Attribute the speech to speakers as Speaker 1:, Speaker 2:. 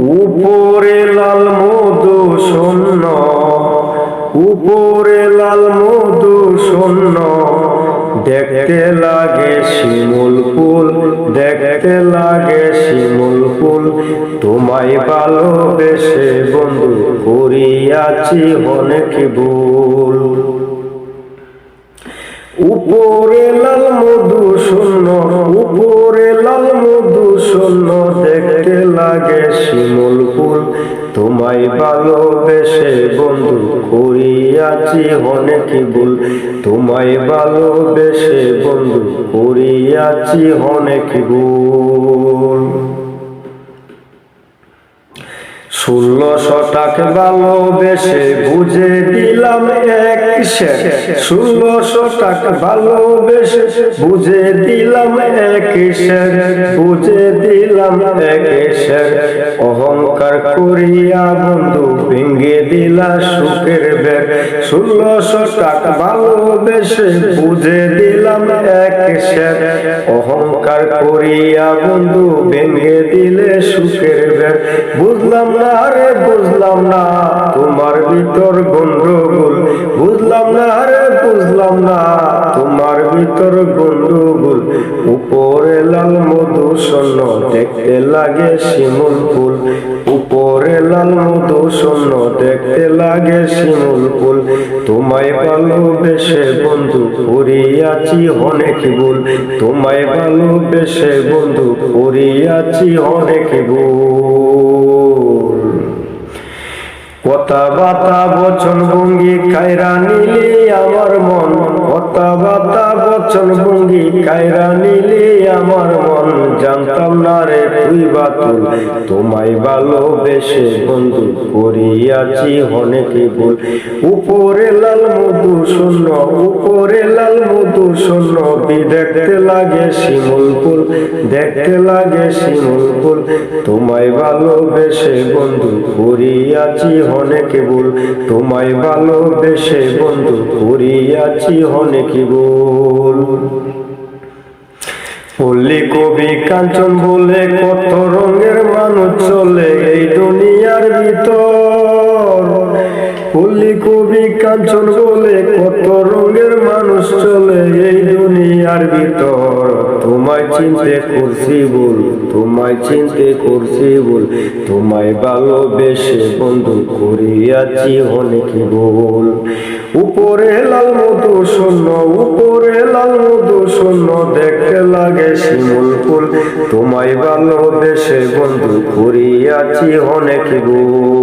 Speaker 1: উপরে লাল মধু শূন্য, উপরে লাল মধু শূন্য, দেখতে লাগে শিমুল ফুল, দেখতে লাগে শিমুল ফুল। তোমায় ভালোবেসে বন্ধু করিয়াছি অনেক ভুল। উপরে লাল মধু শূন্য, উপরে লাল মধু শূন্য, দেখতে লাগে শিমুল ফুল। তোমায় ভালোবেসে বন্ধু করিয়াছি অনেক ভুল। তোমায় ভালোবেসে বন্ধু করিয়াছি অনেক ভুল। 1600 টাকা ভালোবেসে বুঝে দিলাম এক সের, 1600 টাকা ভালোবেসে বুঝে দিলাম এক সের, বুঝে দিলাম এক সের। অহংকার করিয়া বন্ধু ভেঙে দিলা সুখের বের। 1600 টাকা ভালোবেসে বুঝে দিলাম এক সের, অহংকার করিয়া বন্ধু ভেঙে দিলে সুখের বের। বুঝলাম না রে বুঝলাম না তোমার ভিতর গন্ডগোল, বুঝলাম না রে বুঝলাম না তোমার ভিতর গন্ডগোল। উপরে লাল মধু শূন্য, দেখতে লাগে শিমুল ফুল। উপরে লাল মধু শূন্য, দেখতে লাগে শিমুল ফুল। তোমায় ভালোবেসে বন্ধু করিয়াছি অনেক ভুল। তোমায় ভালোবেসে বন্ধু করিয়াছি অনেক ভুল। কথা বাতা বচন ভঙ্গি কায়রা নিলি আমার মন, কথা বাতা বচন ভঙ্গি কায়রা নিলি আমার মন। জানতাম না রে তুই বাতুল, তোমায় ভালোবেসে বন্ধু করিয়াছি অনেক ভুল। উপরে লাল মধু শূন্য, উপরে লাল মধু শূন্য, দেখতে লাগে শিমুল ফুল, দেখতে লাগে শিমুল ফুল। তোমায় ভালোবেসে বন্ধু করিয়াছি অনেক ভুল। তোমায় ভালোবেসে বন্ধু করিয়াছি অনেক ভুল। পল্লী কবি কাঞ্চন বলে কত রঙের মানুষ চলে এই দুনিয়ার ভিতর। পল্লী কবি কাঞ্চন বলে কত রঙের মানুষ চলে এই দুনিয়ার ভিতর। তোমায় চিনতে করছি ভুল, তোমায় চিনতে করছি ভুল। তোমায় ভালোবেসে বন্ধু করিয়াছি অনেক ভুল। উপরে লাল মধু শূন্য, উপরে লাল মধু শূন্য, দেখতে লাগে শিমুল ফুল। তোমায় ভালোবেসে বন্ধু করিয়াছি অনেক ভুল।